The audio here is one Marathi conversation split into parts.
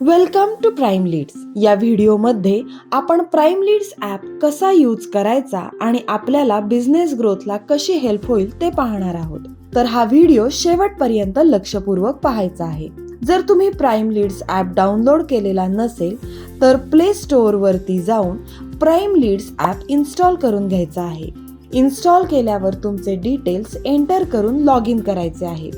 Welcome to prime leads. या व्हिडिओमध्ये आपण प्राईम लीड्स ॲप कसा यूज करायचा आणि आपल्याला बिझनेस ग्रोथला कशी हेल्प होईल ते पाहणार आहोत. तर हा व्हिडिओ शेवटपर्यंत लक्षपूर्वक पाहायचा आहे. जर तुम्ही प्राईम लीड्स ॲप डाउनलोड केलेला नसेल तर प्ले स्टोअर वरती जाऊन प्राईम लीड्स ॲप इन्स्टॉल करून घ्यायचा आहे. इन्स्टॉल केल्यावर तुमचे डिटेल्स एंटर करून लॉग इन करायचे आहे.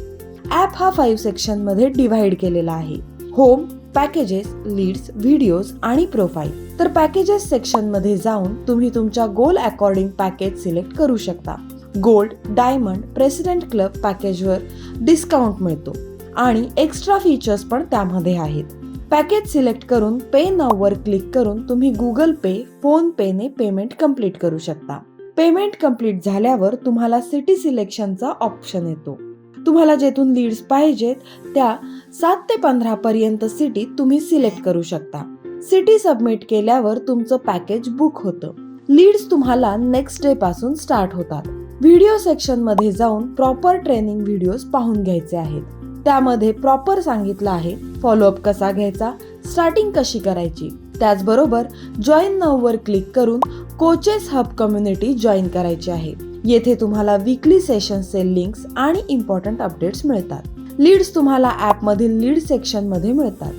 ॲप हा 5 सेक्शन मध्ये डिव्हाइड केलेला आहे. होम, पॅकेजेस, लीड्स, व्हिडिओज आणि प्रोफाईल. तर पॅकेजेस सेक्शन मध्ये जाऊन तुम्ही तुमच्या गोल अकॉर्डिंग पॅकेज सिलेक्ट करू शकता. गोल्ड, डायमंड, प्रेसिडेंट क्लब पॅकेजवर डिस्काउंट मिळतो आणि एक्स्ट्रा फीचर्स पण त्यामध्ये आहेत. पॅकेज सिलेक्ट करून पे नाव वर क्लिक करून तुम्ही गुगल पे, फोन पे ने पेमेंट कंप्लीट करू शकता. पेमेंट कंप्लीट झाल्यावर तुम्हाला सिटी सिलेक्शनचा ऑप्शन येतो. तुम्हाला जेथून लीड्स पाहिजेत त्या 7 ते 15 पर्यंत सिटी तुम्ही सिलेक्ट करू शकता. सिटी सबमिट केल्यावर तुमचं पॅकेज बुक होतं. लीड्स तुम्हाला नेक्स्ट डे पासून स्टार्ट होतात. व्हिडिओ सेक्शन मध्ये जाऊन प्रॉपर ट्रेनिंग व्हिडिओज पाहून घ्यायचे आहेत. त्यामध्ये प्रॉपर सांगितलं आहे फॉलोअप कसा घ्यायचा, स्टार्टिंग कशी करायची. त्याचबरोबर जॉईन नाव वर क्लिक करून कोचेस हब कम्युनिटी जॉईन करायची आहे. येथे तुम्हाला वीकली सेशनचे लिंक्स आणि इम्पॉर्टंट अपडेट्स मिळतात. लीड्स तुम्हाला ऍप मधील लीड सेक्शन मध्ये मिळतात.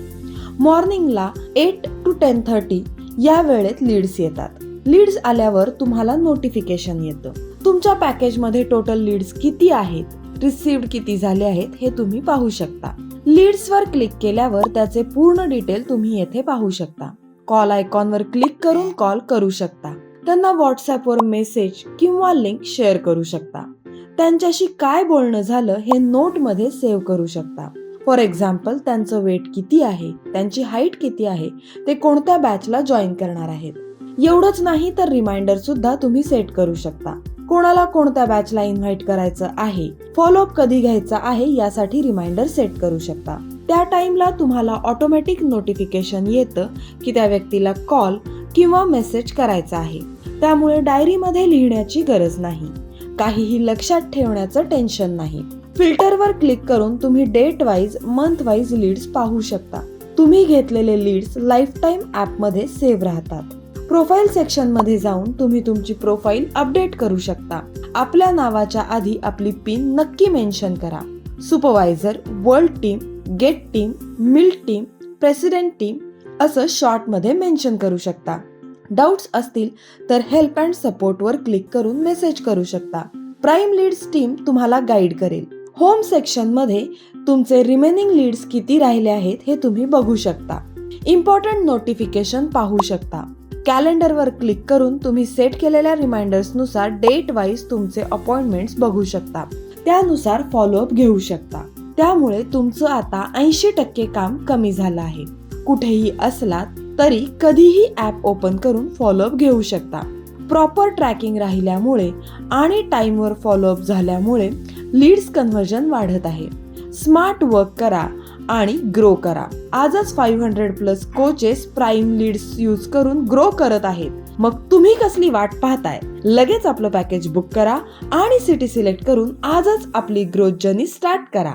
मॉर्निंगला 8 to 10:30 या वेळेत लीड्स येतात. लीड्स आल्यावर तुम्हाला नोटिफिकेशन येतं. तुमच्या पॅकेज मध्ये टोटल लीड्स किती आहेत, रिसिव्ड किती झाले आहेत हे तुम्ही पाहू शकता. लीड्स वर क्लिक केल्यावर त्याचे पूर्ण डिटेल तुम्ही येथे पाहू शकता. कॉल आयकॉन वर क्लिक करून कॉल करू शकता. त्यांना व्हॉट्सअपवर मेसेज किंवा लिंक शेअर करू शकता. त्यांच्याशी काय बोलणं झालं हे नोट मध्ये सेव्ह करू शकता. फॉर एक्झाम्पल त्यांचं वेट किती आहे, त्यांची हाईट किती आहे, ते कोणत्या बॅचला जॉईन करणार आहेत. एवढंच नाही तर रिमाइंडर सुद्धा तुम्ही सेट करू शकता. कोणाला कोणत्या बॅचला इन्व्हाइट करायचं आहे, फॉलोअप कधी घ्यायचा आहे यासाठी रिमाइंडर सेट करू शकता. त्या टाइमला तुम्हाला ऑटोमॅटिक नोटिफिकेशन येतं की त्या व्यक्तीला कॉल किंवा मेसेज करायचा आहे. त्यामुळे डायरीमध्ये लिहिण्याची गरज नाही. काहीही लक्षात ठेवण्याचं टेन्शन नाही. फिल्टरवर क्लिक करून तुम्ही date wise, month wise leads पाहू शकता. तुम्ही घेतलेले लीड्स लाईफ टाइम ऍप मध्ये सेव्ह राहतात. प्रोफाईल सेक्शन मध्ये जाऊन तुम्ही तुमची प्रोफाईल अपडेट करू शकता. आपल्या नावाच्या आधी आपली पिन नक्की मेन्शन करा. Supervisor, world team, gate team, milk team, president team असं शॉर्ट मध्ये मेन्शन करू शकता. डाऊट्स असतील तर हेल्प अँड सपोर्ट वर क्लिक करून मेसेज करू शकता. प्राईम लीड्स टीम तुम्हाला गाईड करेल. होम सेक्शन मध्ये तुमचे रिमेनिंग लीड्स किती राहिले आहेत हे तुम्ही बघू शकता. इम्पॉर्टंट नोटिफिकेशन पाहू शकता. कॅलेंडर वर क्लिक करून तुम्ही सेट केलेल्या रिमाइंडर्स नुसार डेट वाईज तुमचे अपॉइंटमेंट्स बघू शकता. त्यानुसार फॉलोअप घेऊ शकता. त्यामुळे तुमचं आता 80% काम कमी झालं आहे. कुठेही असलात तरी कधीही ऍप ओपन करून फॉलोअप घेऊ शकता. प्रॉपर ट्रॅकिंग राहिल्यामुळे आणि टाइमवर फॉलोअप झाल्यामुळे लीड्स कन्व्हर्जन वाढत आहे. स्मार्ट वर्क करा आणि ग्रो करा. आजच 500+ कोचेस प्राईम लीड्स यूज करून ग्रो करत आहेत. मग तुम्ही कसली वाट पाहताय? लगेच आपलं पॅकेज बुक करा आणि सिटी सिलेक्ट करून आजच आपली ग्रोथ जर्नी स्टार्ट करा.